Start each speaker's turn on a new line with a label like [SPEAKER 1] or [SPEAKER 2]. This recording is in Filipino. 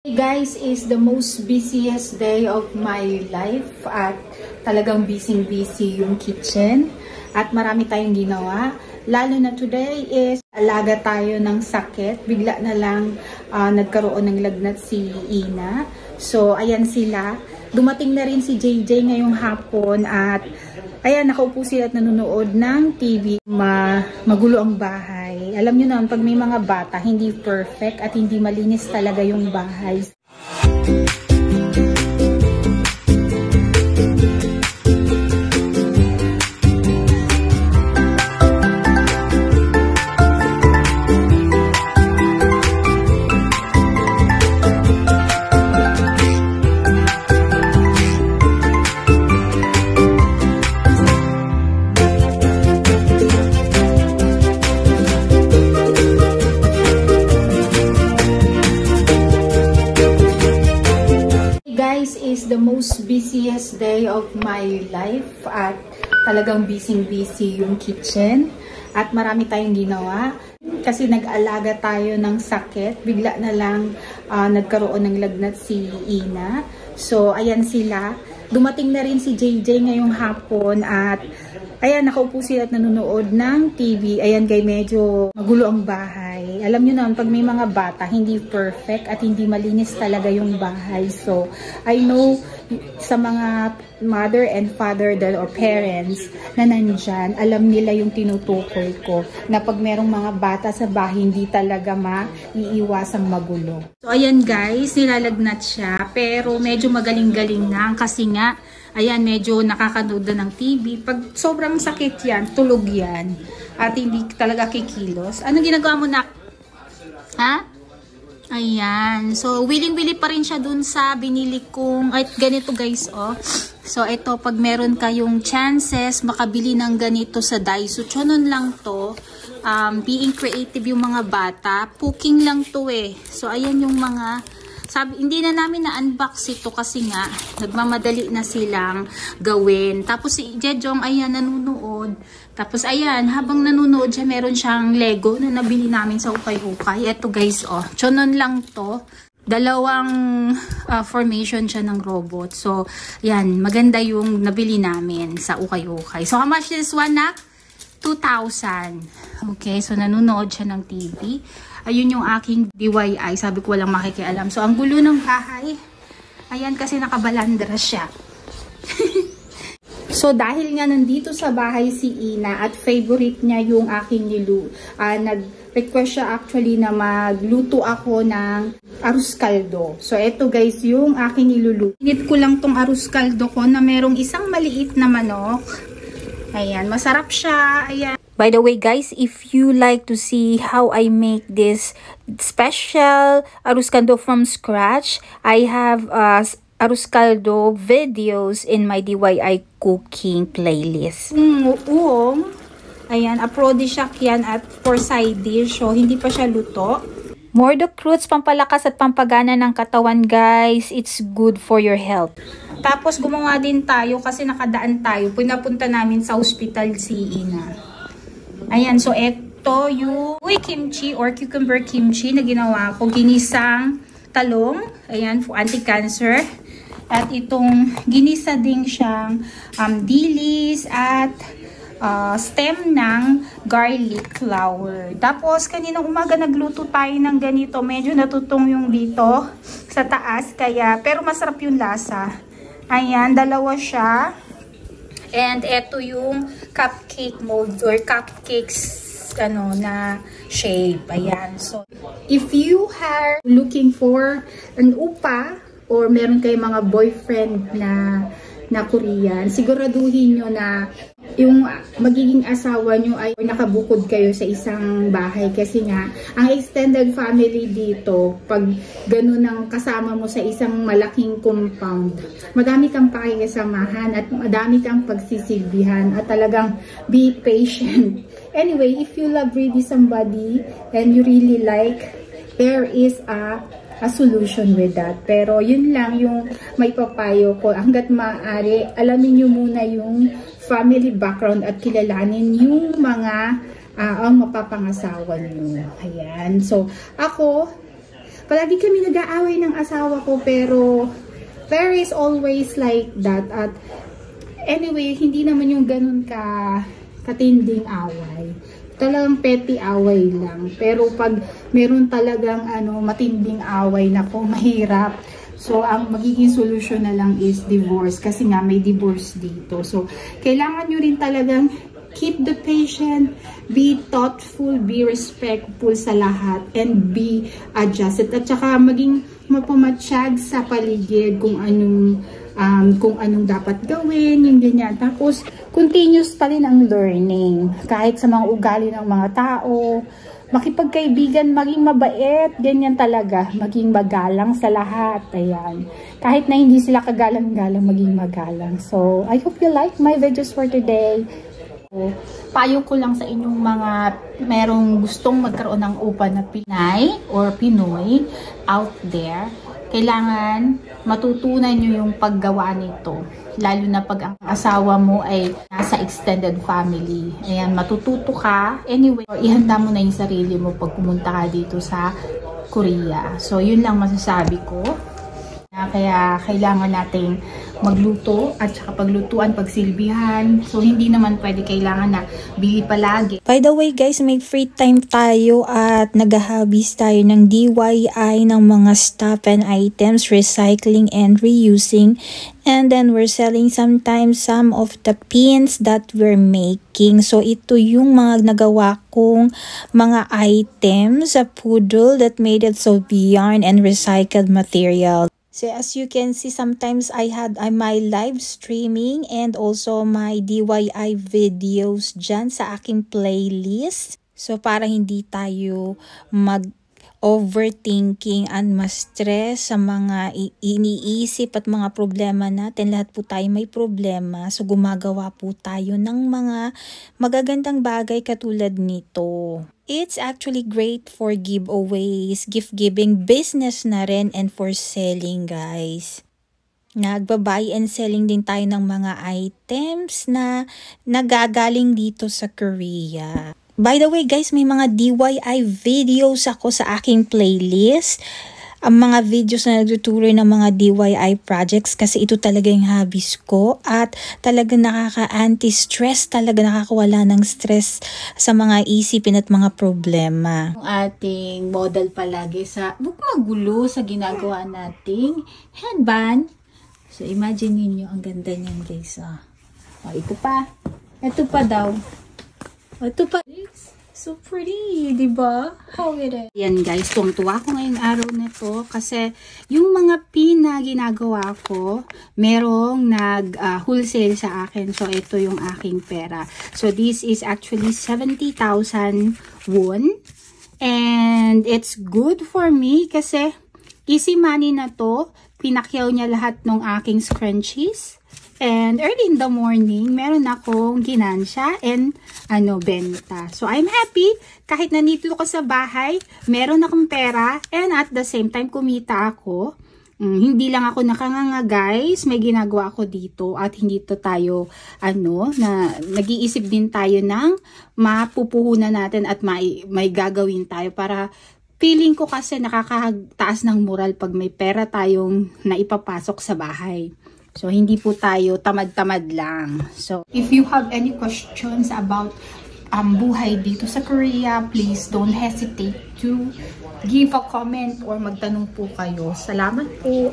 [SPEAKER 1] Hey guys, is the most busiest day of my life at talagang busy yung kitchen at marami tayong ginawa. Lalo na today is alaga tayo ng sakit. Bigla na lang nagkaroon ng lagnat si Ina. So ayan sila. Dumating na rin si JJ ngayong hapon at ayan, nakaupo sila at nanonood ng TV. Magulo ang bahay. Alam nyo naman, pag may mga bata, hindi perfect at hindi malinis talaga yung bahay. Is the most busiest day of my life at talagang busy yung kitchen at marami tayong ginawa kasi nag-alaga tayo ng sakit. Bigla na lang nagkaroon ng lagnat si Ina. So ayan sila. Dumating na rin si JJ ngayong hapon at ayan, nakaupo sila at nanonood ng TV. Ayan guys, medyo magulo ang bahay. Alam nyo naman, pag may mga bata, hindi perfect at hindi malinis talaga yung bahay. So, I know sa mga mother and father or parents na nandyan, alam nila yung tinutukoy ko na pag merong mga bata sa bahay, hindi talaga maiiwasang magulo. So, ayan guys, nilalagnat siya. Pero medyo magaling-galing na kasi nga, ayan, medyo nakakanood na ng TV. Pag sobrang sakit yan, tulog yan. At hindi talaga kikilos. Anong ginagawa mo na? Ha? Ayan. So, willing-willing pa rin siya dun sa binili kong, ay, ganito guys, oh. So, ito, pag meron kayong chances, makabili ng ganito sa Daiso. Chonon lang to. Being creative yung mga bata. Puking lang to eh. So, ayan yung mga... Sabi, hindi na namin na-unbox ito kasi nga, nagmamadali na silang gawin. Tapos si Jejong, ayan, nanunood. Tapos ayan, habang nanunood siya, meron siyang Lego na nabili namin sa Ukay-Ukay. Ito guys, oh, chonon lang to. Dalawang formation siya ng robot. So, yan, maganda yung nabili namin sa Ukay-Ukay. So, how much is this one na? 2,000. Okay, so nanunood siya ng TV. Ayun yung aking DIY. Sabi ko walang makikialam. So, ang gulo ng bahay. Ayan, kasi nakabalandra siya. So, dahil nga nandito sa bahay si Ina at favorite niya yung aking nag-request siya actually na magluto ako ng arroz caldo. So, eto guys, yung aking niluluto. Init ko lang tong arroz caldo ko na merong isang maliit na manok. Ayan, masarap siya. Ayan. By the way guys, if you like to see how I make this special arroz caldo from scratch, I have arroz caldo videos in my DIY cooking playlist. Uong. Ayan, aphrodisiac yan at for side dish. So, hindi pa siya luto. Mordok roots, pampalakas at pampagana ng katawan guys. It's good for your health. Tapos gumawa din tayo kasi nakadaan tayo. Pinapunta namin sa hospital si Ina. Ayan, so eto yung kimchi or cucumber kimchi na ginawa ko. Ginisang talong, ayan, for anti-cancer. At itong ginisa din siyang dilis at stem ng garlic flower. Tapos, kaninang umaga nagluto tayo ng ganito. Medyo natutong yung dito sa taas. Pero masarap yung lasa. Ayan, dalawa siya. And ito yung cupcake mold or cupcakes na shape. Ayan. So, if you are looking for an upa or meron kayong mga boyfriend na Korean, siguraduhin nyo na yung magiging asawa nyo ay nakabukod kayo sa isang bahay. Kasi nga, ang extended family dito, pag ganun ang kasama mo sa isang malaking compound, madami kang pakikisamahan at madami kang pagsisilbihan at talagang be patient. Anyway, if you love really somebody and you really like, there is a solution with that. Pero yun lang yung may papayo ko. Hanggat maaari, alamin nyo muna yung family background at kilalanin yung mga ang mapapangasawa nyo. Ayan. So, ako, palagi kami nag-aaway ng asawa ko, pero there is always like that. At anyway, hindi naman yung ganun katinding away. Talagang petty away lang. Pero pag meron talagang matinding away na kung mahirap, so ang magiging solusyon na lang is divorce, kasi nga may divorce dito. So kailangan nyo rin talagang keep the patient, be thoughtful, be respectful sa lahat, and be adjusted. At saka maging mapamatsyag sa paligid kung anong dapat gawin, yung ganyan. Tapos, continuous pa rin ang learning. Kahit sa mga ugali ng mga tao, makipagkaibigan, maging mabait, ganyan talaga. Maging magalang sa lahat. Ayan. Kahit na hindi sila kagalang-galang, maging magalang. So, I hope you like my videos for today. Payo ko lang sa inyong mga merong gustong magkaroon ng upa na Pinay or Pinoy out there, kailangan matutunan nyo yung paggawa nito. Lalo na pag ang asawa mo ay nasa extended family. Ayan, matututo ka. Anyway, ihanda mo na yung sarili mo pag pumunta ka dito sa Korea. So, yun lang masasabi ko. Kaya kailangan nating magluto at saka paglutuan, pagsilbihan. So, hindi naman pwede kailangan na bili palagi.
[SPEAKER 2] By the way guys, may free time tayo at nag-hobbies tayo ng DIY ng mga stuff and items, recycling and reusing. And then we're selling sometimes some of the pins that we're making. So, ito yung mga nagawa kong mga items, a poodle that made it so yarn and recycled material. So as you can see, sometimes I had my live streaming and also my DIY videos dyan sa aking playlist. So para hindi tayo overthinking and ma-stress sa mga iniisip at mga problema natin. Lahat po tayo may problema. So gumagawa po tayo ng mga magagandang bagay katulad nito. It's actually great for giveaways, gift-giving, business na rin, and for selling, guys. Nagba-buy and selling din tayo ng mga items na nagagaling dito sa Korea. By the way, guys, may mga DIY videos ako sa aking playlist. Ang mga videos na nagtutuloy ng mga DIY projects, kasi ito talaga yung hobbies ko at talaga nakaka-anti-stress, talaga nakakawala ng stress sa mga isipin at mga problema.
[SPEAKER 1] Ang ating model palagi sa huwag magulo sa ginagawa nating headband. So imagine niyo ang ganda niyan, guys. Ito pa. Ito pa daw. Ito pa. So pretty, diba? How it is? Yan guys, tuwang-tuwa ko ngayong araw na to kasi yung mga pin na ginagawa ko, merong nag-wholesale sa akin. So ito yung aking pera. So this is actually 70,000 won. And it's good for me kasi easy money na to. Pinakyaw niya lahat ng aking scrunchies. And early in the morning, meron akong ginansya and benta. So I'm happy. Kahit nandito ko sa bahay, meron akong pera and at the same time kumita ako. Hindi lang ako nakanganga, guys. May ginagawa ako dito at hindi to tayo na nag-iisip din tayo ng mapupuhunan natin at may gagawin tayo para feeling ko kasi nakakataas ng moral pag may pera tayong naipapasok sa bahay. So, hindi po tayo tamad-tamad lang. So, if you have any questions about buhay dito sa Korea, please don't hesitate to give a comment or magtanong po kayo. Salamat po!